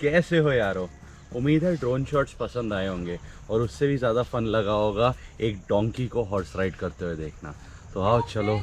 कैसे हो यारो? उम्मीद है ड्रोन शॉट्स पसंद आए होंगे और उससे भी ज़्यादा फन लगा होगा एक डोंकी को हॉर्स राइड करते हुए देखना। तो आओ चलो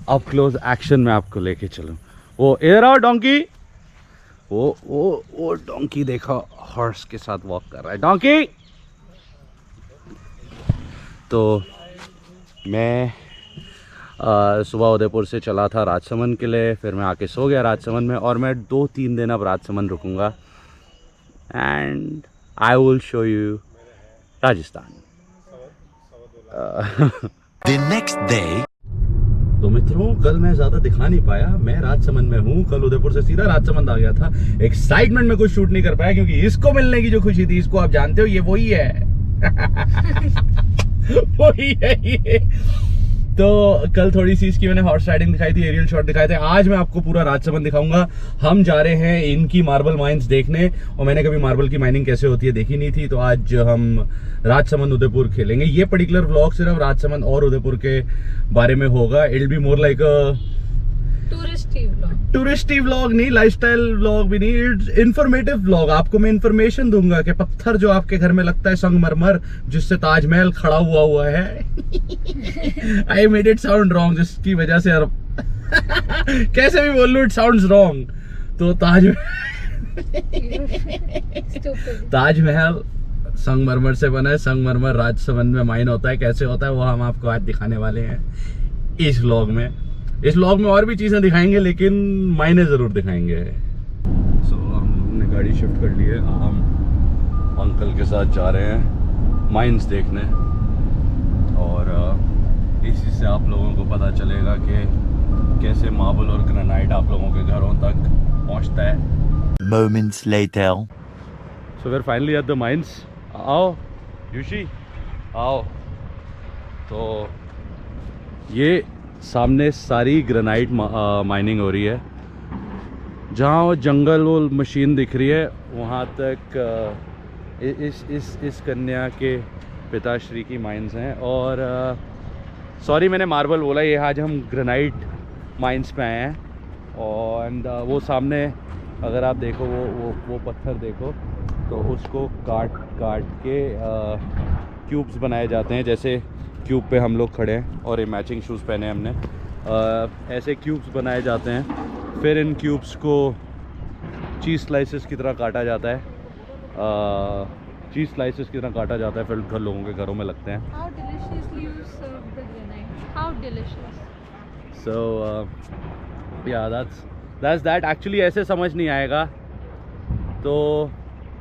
अप क्लोज एक्शन में आपको लेके चलूँ। वो इधर आओ डोंकी। वो डोंकी देखो हॉर्स के साथ वॉक कर रहा है। डोंकी। तो मैं सुबह उदयपुर से चला था राजसमंद के लिए, फिर मैं आके सो गया राजसमंद में और मैं 2-3 दिन अब राजसमंद रुकूंगा and I will show you Rajasthan. The next day. तो मित्रों कल मैं ज़्यादा दिखा नहीं पाया, मैं राजसमंद में हूँ। कल उदयपुर से सीधा राजसमंद आ गया था। एक्साइटमेंट में कुछ शूट नहीं कर पाया क्योंकि इसको मिलने की जो खुशी थी, इसको आप जानते हो, ये वही है। वही है ये। तो कल थोड़ी सी इसकी मैंने हॉर्स राइडिंग दिखाई थी, एरियल शॉट दिखाए थे। आज मैं आपको पूरा राजसमंद दिखाऊंगा। हम जा रहे हैं इनकी मार्बल माइंस देखने और मैंने कभी मार्बल की माइनिंग कैसे होती है देखी नहीं थी। तो आज हम राजसमंद उदयपुर खेलेंगे। ये पर्टिकुलर व्लॉग सिर्फ राजसमंद और उदयपुर के बारे में होगा। It will be more like a touristy vlog नहीं, लाइफस्टाइल व्लॉग भी नहीं, इट्स इंफॉर्मेटिव व्लॉग। आपको मैं इंफॉर्मेशन दूंगा कि पत्थर जो आपके घर में लगता है संगमरमर जिससे ताजमहल खड़ा हुआ है। I made it sound wrong, जिसकी वजह से कैसे भी बोल लूं इट साउंड्स रॉन्ग। तो ताजमहल संगमरमर से बना है। संगमरमर राजसमंद में माइन होता है। कैसे होता है वो हम आपको आज दिखाने वाले हैं इस व्लॉग में। इस व्लॉग में और भी चीज़ें दिखाएंगे लेकिन मायने ज़रूर दिखाएंगे। सो हम लोगों ने गाड़ी शिफ्ट कर ली है। हम अंकल के साथ जा रहे हैं माइंस देखने और इसी से आप लोगों को पता चलेगा कि कैसे मार्बल और ग्रेनाइट आप लोगों के घरों तक पहुंचता है। Moments later. So we're finally at the mines. आओ यूशी आओ। तो ये सामने सारी ग्रेनाइट माइनिंग हो रही है। जहाँ वो जंगल वो मशीन दिख रही है वहाँ तक इस कन्या के पिताश्री की माइंस हैं। और सॉरी मैंने मार्बल बोला, ये आज हम ग्रेनाइट माइंस पे आए हैं। और वो सामने अगर आप देखो वो पत्थर देखो तो उसको काट के क्यूब्स बनाए जाते हैं। जैसे क्यूब पे हम लोग खड़े हैं और ये मैचिंग शूज़ पहने हमने। ऐसे क्यूब्स बनाए जाते हैं, फिर इन क्यूब्स को चीज़ स्लाइसेस की तरह काटा जाता है। चीज़ स्लाइसेस की तरह काटा जाता है, फिर घर लोगों के घरों में लगते हैं। How deliciously you serve the granite. How delicious. So yeah, that's that. Actually ऐसे समझ नहीं आएगा तो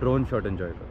ड्रोन शॉट एंजॉय करो।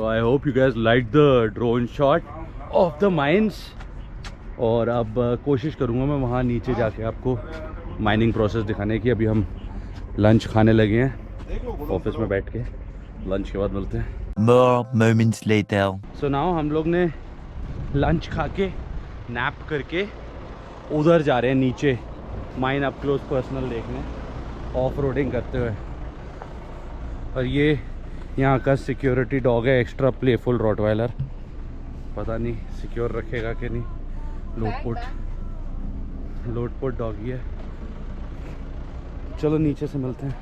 I hope you guys like the drone shot of the mines। और अब कोशिश करूँगा मैं वहाँ नीचे जाके आपको माइनिंग प्रोसेस दिखाने की। अभी हम लंच खाने लगे हैं ऑफिस में बैठ के, लंच के बाद मिलते हैं। More moments later. So now हम लोग ने लंच खा के नैप करके उधर जा रहे हैं नीचे माइन अप क्लोज पर्सनल देखने, ऑफ रोडिंग करते हुए। और ये यहाँ का सिक्योरिटी डॉग है, एक्स्ट्रा प्लेफुल रॉटवाइलर। पता नहीं सिक्योर रखेगा कि नहीं। लोटपोट डॉगी है। चलो नीचे से मिलते हैं।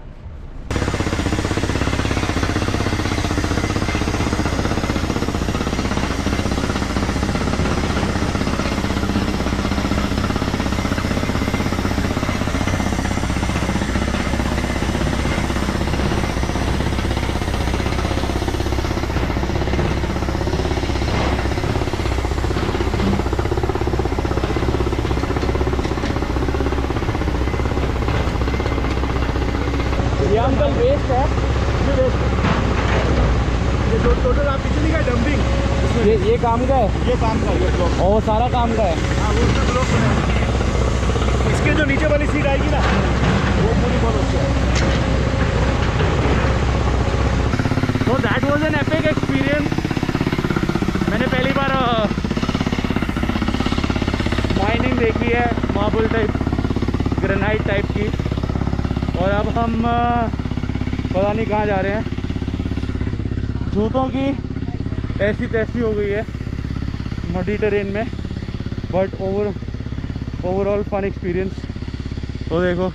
टोटल आप पीछे नहीं गए डंपिंग ये काम का है, ये काम का ये ब्लॉक और वो सारा काम का है। हाँ वो उसका ब्लॉक है। इसके जो नीचे वाली सीट आएगी ना वो पूरी बहुत अच्छी है। तो that was an epic experience. मैंने पहली बार माइनिंग देखी है, मार्बल टाइप, ग्रेनाइट टाइप की। और अब हम पता नहीं कहाँ जा रहे हैं। जूतों की ऐसी तैसी हो गई है मडी टेरेन में, बट ओवरऑल फन एक्सपीरियंस। तो देखो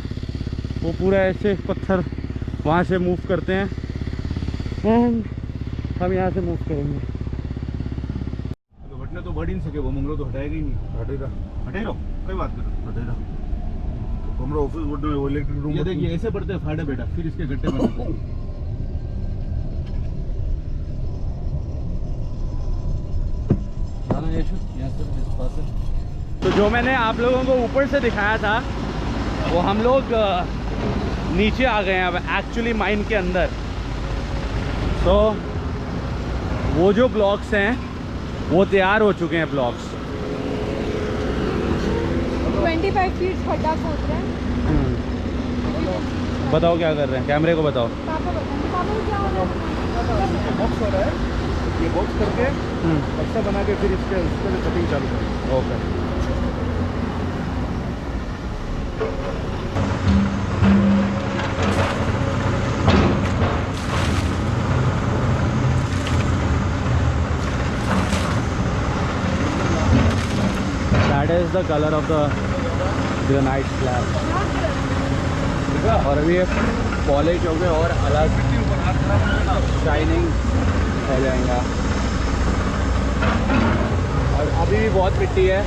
वो पूरा ऐसे पत्थर वहाँ से मूव करते हैं एंड हम यहाँ से मूव करेंगे। घटना तो बढ़ ही नहीं सके, वो मंगलो तो हटाएगा ही नहीं। हटेगा कोई बात करो हटेगा। तो हमारा ऑफिस वो इलेक्ट्रिक रूम, ये देखिए ऐसे पड़ते हैं फाड़े बेटा, फिर इसके गट्टे बनाते हैं। तो जो मैंने आप लोगों को ऊपर से दिखाया था वो हम लोग नीचे आ गए हैं अब एक्चुअली माइन के अंदर। तो वो जो ब्लॉक्स हैं वो तैयार हो चुके हैं ब्लॉक्स। 25 फीट खड्डा खोद रहे हैं। बताओ क्या कर रहे हैं, कैमरे को बताओ। पापा बताएंगे पापा को क्या हो रहा है। बॉक्स हो रहा है, ये बॉक्स करके बक्सा बना के फिर इसके कटिंग चालू करें। Okay. That is the color of the granite slab। और अभी ये पॉलिश हो गए और अलग शाइनिंग हो जाएगा। और अभी भी बहुत मिट्टी है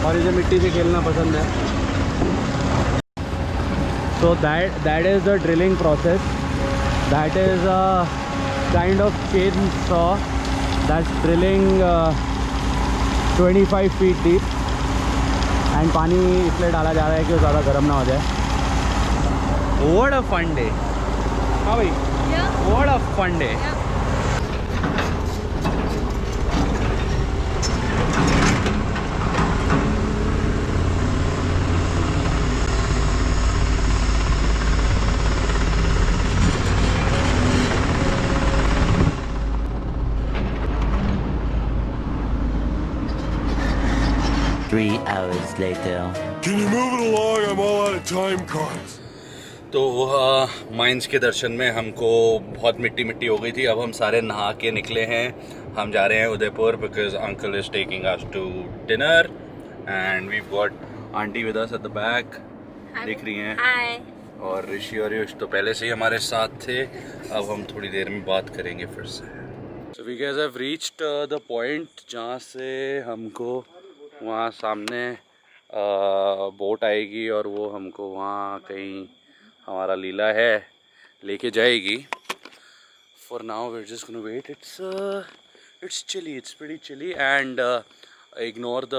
और इसे मिट्टी से खेलना पसंद है। So that is the drilling process। That is a kind of chainsaw that's drilling 25 feet deep। And पानी इसलिए डाला जा रहा है कि वो ज़्यादा गर्म ना हो जाए। What a fun day। हाँ भाई, Yeah. what a fun day। Yeah. Three hours later. Can you move it along? I'm all out of time cards. तो माइंस के दर्शन में हमको बहुत मिट्टी मिट्टी हो गई थी। अब हम सारे नहा के निकले हैं। हम जा रहे हैं Udaipur because uncle is taking us to dinner and we got aunty with us at the back, दिख रही हैं। Hi. और ऋषि और यश तो पहले से ही हमारे साथ थे। अब हम थोड़ी देर में बात करेंगे फिर से। So we guys have reached the point जहाँ से हमको वहाँ सामने बोट आएगी और वो हमको वहाँ कहीं हमारा लीला है लेके जाएगी। For now we are just gonna wait. It's chilly, it's pretty chilly and ignore the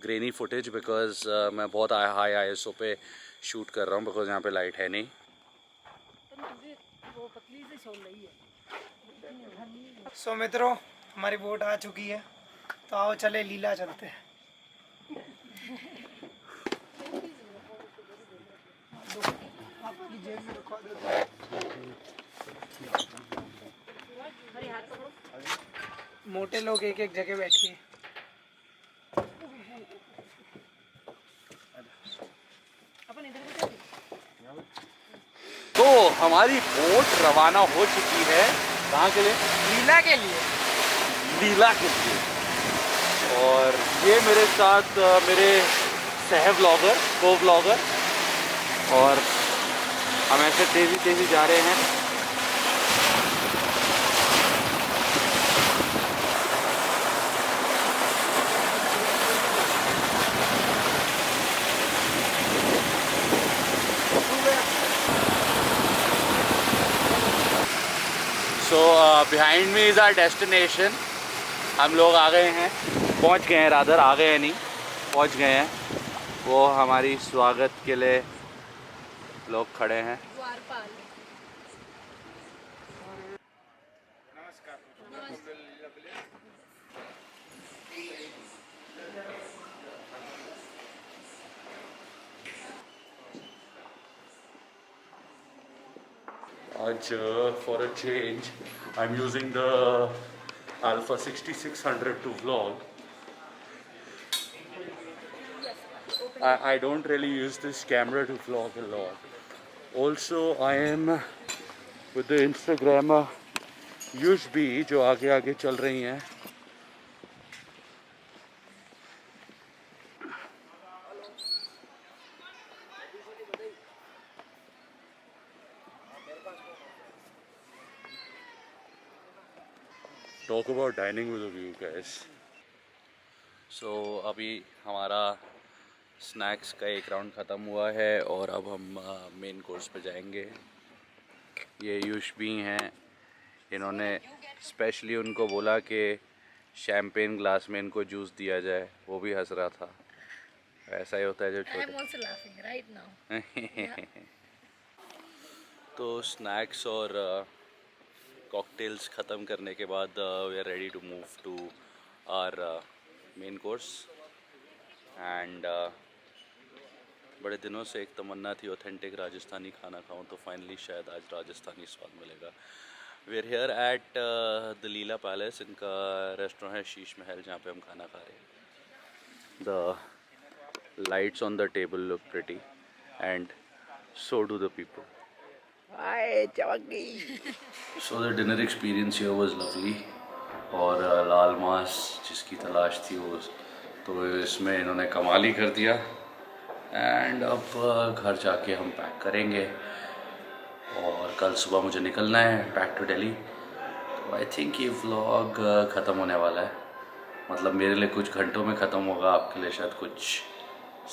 grainy footage because मैं बहुत हाई ISO पे शूट कर रहा हूँ बिकॉज यहाँ पे लाइट है नहीं। सो मित्रों, हमारी बोट आ चुकी है, तो आओ चले लीला चलते हैं। आपकी जेब में रखवा देता हूं। मोटे लोग एक एक जगह बैठिए। तो हमारी बोट रवाना हो चुकी है। कहाँ के लिए? लीला के लिए। लीला के लिए। और ये मेरे साथ मेरे सह ब्लॉगर, को ब्लॉगर, और हम ऐसे तेज़ी तेज़ी जा रहे हैं। So behind me is our destination. हम लोग आ गए हैं, पहुंच गए हैं, रादर आ गए हैं नहीं, पहुंच गए हैं। वो हमारी स्वागत के लिए लोग खड़े हैं। द्वारपाल। नमस्कार। आज for a change I'm using the Alpha 6600 to vlog. I don't really use this camera to vlog a lot. Also I am with the Instagrammer Yush B जो आगे आगे चल रही हैं. Talk about dining with a view, guys. So अभी हमारा snacks का एक राउंड ख़त्म हुआ है और अब हम मेन कोर्स पे जाएंगे. ये युश भी हैं, इन्होंने स्पेशली उनको बोला कि शैम्पेन ग्लास में इनको जूस दिया जाए, वो भी हंस रहा था. ऐसा ही होता है जब छोटे. I'm also laughing right now. तो स्नैक्स और कॉकटेल्स ख़त्म करने के बाद we are ready to move to our main course. And बड़े दिनों से एक तमन्ना थी ऑथेंटिक राजस्थानी खाना खाऊं, तो फाइनली शायद आज राजस्थानी स्वाद मिलेगा. We are here at the Leela palace. इनका रेस्टोरेंट है शीश महल, जहाँ पे हम खाना खा रहे हैं. The lights on the table look pretty and so do the people. So the dinner experience here was lovely. और लाल मांस जिसकी तलाश थी वो, तो इसमें इन्होंने कमाल ही कर दिया. एंड अब घर जाके हम पैक करेंगे और कल सुबह मुझे निकलना है बैक टू दिल्ली. तो आई थिंक ये व्लॉग ख़त्म होने वाला है. मतलब मेरे लिए कुछ घंटों में ख़त्म होगा, आपके लिए शायद कुछ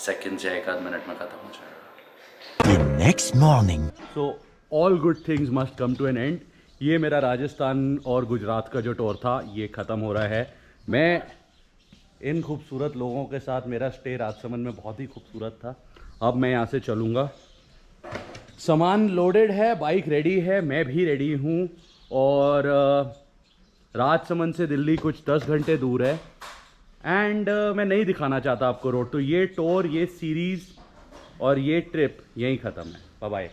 सेकंड्स या एक आध मिनट में ख़त्म हो जाएगा. The next morning. So all good things must come to an end. ये मेरा राजस्थान और गुजरात का जो टूर था ये ख़त्म हो रहा है. मैं इन खूबसूरत लोगों के साथ, मेरा स्टे राजसमंद में बहुत ही खूबसूरत था. अब मैं यहाँ से चलूँगा. सामान लोडेड है, बाइक रेडी है, मैं भी रेडी हूँ. और राजसमंद से दिल्ली कुछ 10 घंटे दूर है. एंड मैं नहीं दिखाना चाहता आपको रोड. तो ये टूर, ये सीरीज़ और ये ट्रिप यहीं ख़त्म है. Bye bye.